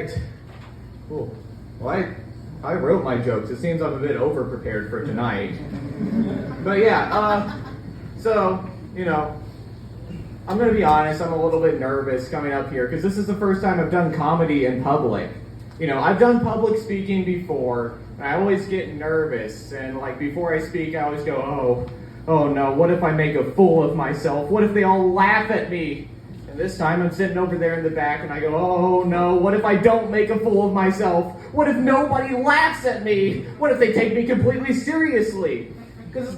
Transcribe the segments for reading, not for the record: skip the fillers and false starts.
right. Cool. Well, I wrote my jokes. It seems I'm a bit over-prepared for tonight. But yeah, so, I'm going to be honest, I'm a little bit nervous coming up here because this is the first time I've done comedy in public. I've done public speaking before, and I always get nervous, and before I speak, I always go, oh no, what if I make a fool of myself? What if they all laugh at me? And this time I'm sitting over there in the back, and I go, oh no, what if I don't make a fool of myself? What if nobody laughs at me? What if they take me completely seriously? Because it's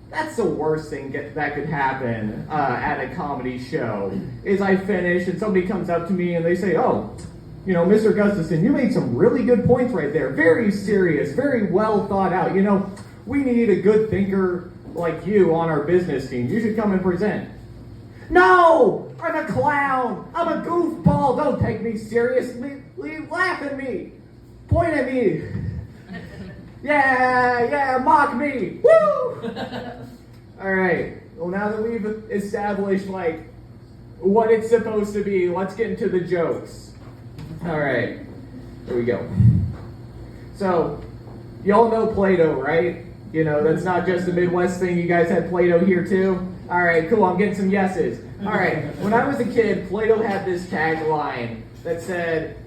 that's the worst thing that could happen at a comedy show, is I finish and somebody comes up to me and they say, oh, Mr. Gustafson, you made some really good points right there. Very serious, very well thought out. We need a good thinker like you on our business team. You should come and present. No, I'm a clown. I'm a goofball. Don't take me seriously. Laugh at me. Point at me. Yeah, mock me. Woo! All right. Well, now that we've established what it's supposed to be, let's get into the jokes. All right. Here we go. So, y'all know Play-Doh, right? That's not just a Midwest thing. You guys had Play-Doh here too? All right, cool. I'm getting some yeses. All right. When I was a kid, Play-Doh had this tagline that said,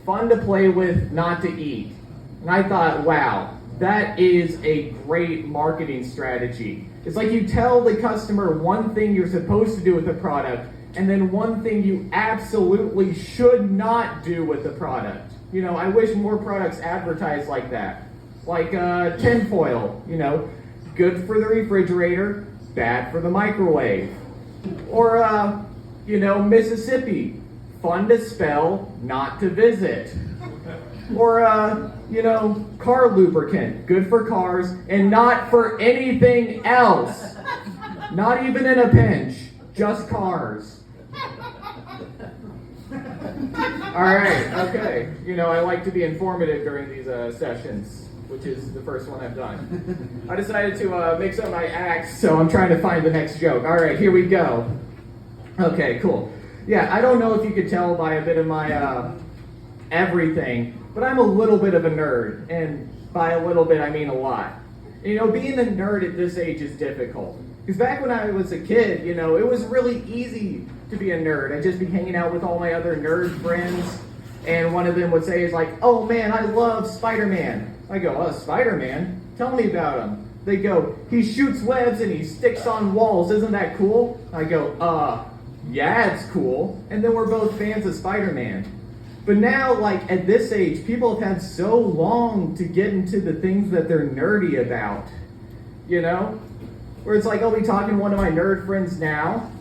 fun to play with, not to eat. And I thought, wow, that is a great marketing strategy. It's like you tell the customer one thing you're supposed to do with the product, and then one thing you absolutely should not do with the product. I wish more products advertised like that. Like tinfoil, good for the refrigerator, bad for the microwave. Or, Mississippi, fun to spell, not to visit. Or, car lubricant, good for cars and not for anything else. Not even in a pinch, just cars. All right, okay. I like to be informative during these sessions, which is the first one I've done. I decided to mix up my acts, so I'm trying to find the next joke. All right, here we go. Okay, cool. Yeah, I don't know if you could tell by a bit of my everything, but I'm a little bit of a nerd, and by a little bit I mean a lot. Being a nerd at this age is difficult. Because back when I was a kid, it was really easy to be a nerd. I'd just be hanging out with all my other nerd friends, and one of them would say, oh man, I love Spider-Man. I go, oh, Spider-Man? Tell me about him. They go, he shoots webs and he sticks on walls. Isn't that cool? I go, yeah, it's cool. And then we're both fans of Spider-Man. But now, at this age, people have had so long to get into the things that they're nerdy about. Where it's I'll be talking to one of my nerd friends now.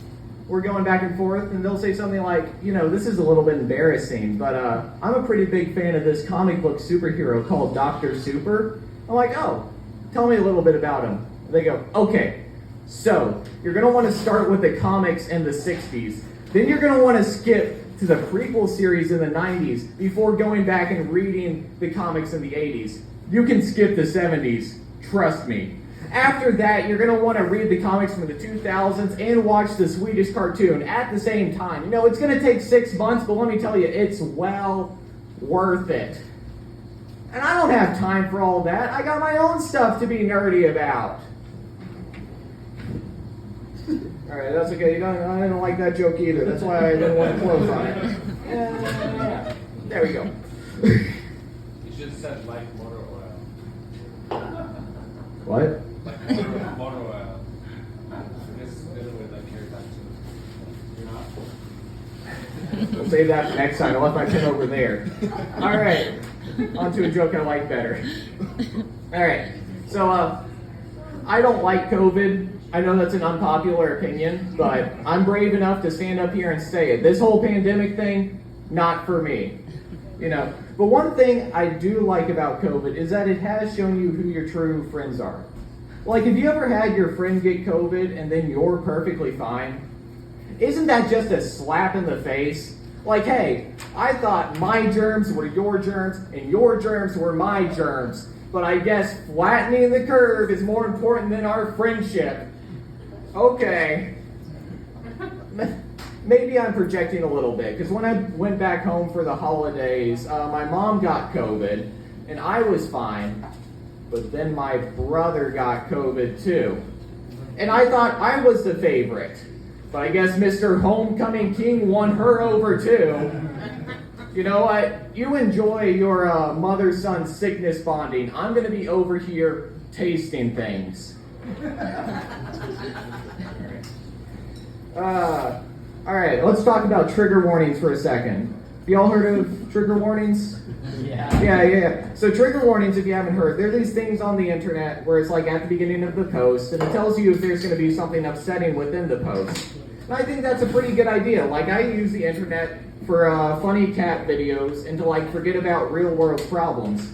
We're going back and forth, and they'll say something like, this is a little bit embarrassing, but I'm a pretty big fan of this comic book superhero called Dr. Super. I'm like, oh, tell me a little bit about him. And they go, okay, so you're going to want to start with the comics in the 60s. Then you're going to want to skip to the prequel series in the 90s before going back and reading the comics in the 80s. You can skip the 70s, trust me. After that, you're going to want to read the comics from the 2000s and watch the Swedish cartoon at the same time. It's going to take 6 months, but let me tell you, it's well worth it. And I don't have time for all that. I got my own stuff to be nerdy about. All right, that's okay. I didn't like that joke either. That's why I didn't want to close on it. Yeah. There we go. You should have said like motor oil. What? Like motor oil. This is good with carry that too. We'll save that for next time. I left my pen over there. All right. On to a joke I like better. All right. So, I don't like COVID. I know that's an unpopular opinion, but I'm brave enough to stand up here and say it. This whole pandemic thing, not for me. But one thing I do like about COVID is that it has shown you who your true friends are. Have you ever had your friend get COVID and then you're perfectly fine? Isn't that just a slap in the face? Hey, I thought my germs were your germs and your germs were my germs. But I guess flattening the curve is more important than our friendship. Okay. maybe I'm projecting a little bit, because when I went back home for the holidays, my mom got COVID, and I was fine, but then my brother got COVID too. And I thought I was the favorite, but I guess Mr. Homecoming King won her over too. You know what? You enjoy your mother-son sickness bonding. I'm going to be over here tasting things. All right, let's talk about trigger warnings for a second. Have you all heard of trigger warnings? Yeah. So trigger warnings, if you haven't heard, they're these things on the internet where it's like at the beginning of the post, and it tells you if there's going to be something upsetting within the post. And I think that's a pretty good idea. Like, I use the internet for funny cat videos and to like forget about real world problems.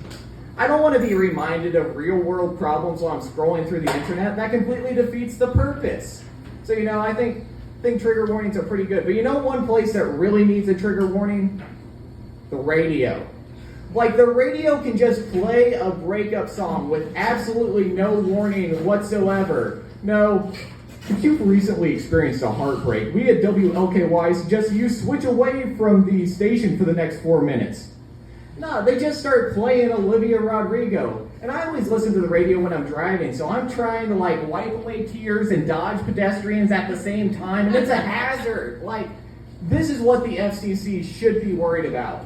I don't want to be reminded of real world problems while I'm scrolling through the internet. That completely defeats the purpose. So, you know, I think trigger warnings are pretty good. But you know one place that really needs a trigger warning? The radio. Like, the radio can just play a breakup song with absolutely no warning whatsoever. No, if you've recently experienced a heartbreak, we at WLKY suggest you switch away from the station for the next 4 minutes. No, they just start playing Olivia Rodrigo. And I always listen to the radio when I'm driving, so I'm trying to like wipe away tears and dodge pedestrians at the same time, and it's a hazard. Like, this is what the FCC should be worried about.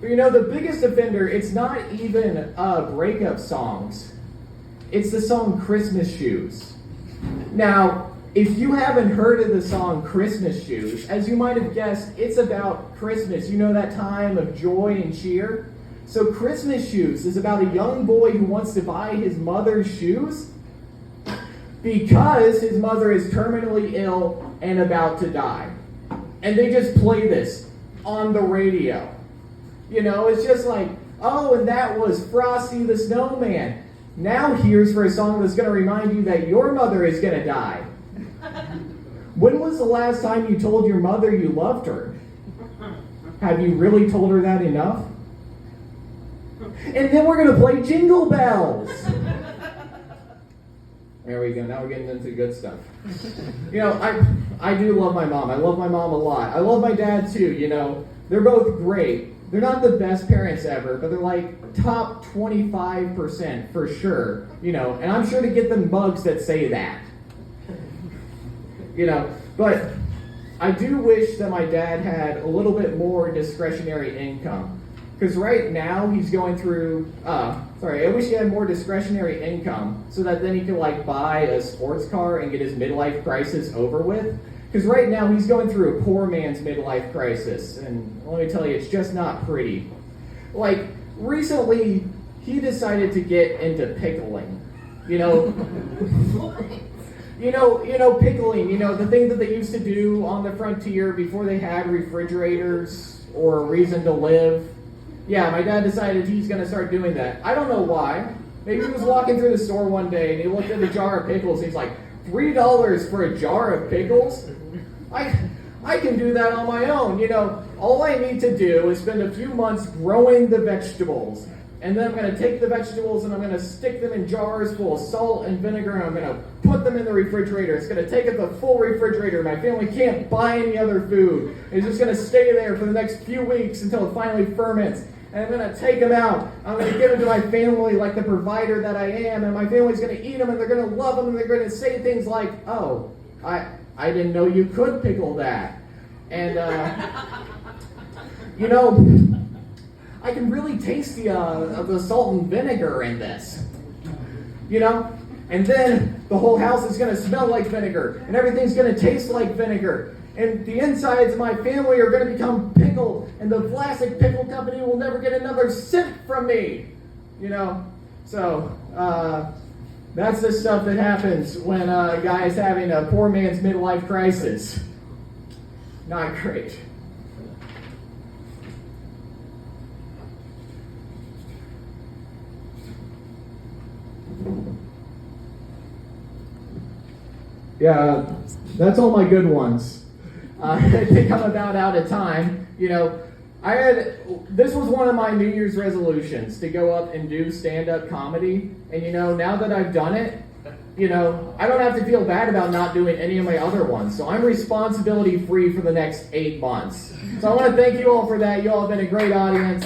But you know, the biggest offender, it's not even breakup songs. It's the song Christmas Shoes. Now, if you haven't heard of the song Christmas Shoes, as you might have guessed, it's about Christmas. You know, that time of joy and cheer? So Christmas Shoes is about a young boy who wants to buy his mother's shoes because his mother is terminally ill and about to die. And they just play this on the radio. You know, it's just like, oh, and that was Frosty the Snowman. Now here's for a song that's going to remind you that your mother is going to die. When was the last time you told your mother you loved her? Have you really told her that enough? And then we're going to play Jingle Bells. There we go. Now we're getting into good stuff. You know, I do love my mom. I love my mom a lot. I love my dad too, you know. They're both great. They're not the best parents ever, but they're like top 25% for sure, you know. And I'm sure to get them bugs that say that. You know, but I do wish that my dad had a little bit more discretionary income. Because right now he's going through, I wish he had more discretionary income so that then he could like buy a sports car and get his midlife crisis over with. Because right now he's going through a poor man's midlife crisis. And let me tell you, it's just not pretty. Like, recently he decided to get into pickling. You know, you know, pickling, you know, the thing that they used to do on the frontier before they had refrigerators or a reason to live. Yeah, my dad decided he's going to start doing that. I don't know why. Maybe he was walking through the store one day and he looked at a jar of pickles. He's like, $3 for a jar of pickles? I can do that on my own. You know, all I need to do is spend a few months growing the vegetables. And then I'm going to take the vegetables and I'm going to stick them in jars full of salt and vinegar, and I'm going to put them in the refrigerator. It's going to take up the full refrigerator. My family can't buy any other food. It's just going to stay there for the next few weeks until it finally ferments. And I'm going to take them out. I'm going to give them to my family like the provider that I am, and my family's going to eat them, and they're going to love them, and they're going to say things like, oh, I didn't know you could pickle that. And, you know, I can really taste the salt and vinegar in this, you know? And then the whole house is going to smell like vinegar, and everything's going to taste like vinegar. And the insides of my family are going to become pickled, and the Vlasic Pickle Company will never get another cent from me, you know? So, that's the stuff that happens when a guy is having a poor man's midlife crisis. Not great. Yeah, that's all my good ones. I think I'm about out of time. You know, this was one of my New Year's resolutions, to go up and do stand-up comedy. And you know, now that I've done it, you know, I don't have to feel bad about not doing any of my other ones. So I'm responsibility free for the next 8 months. So I want to thank you all for that. You all have been a great audience.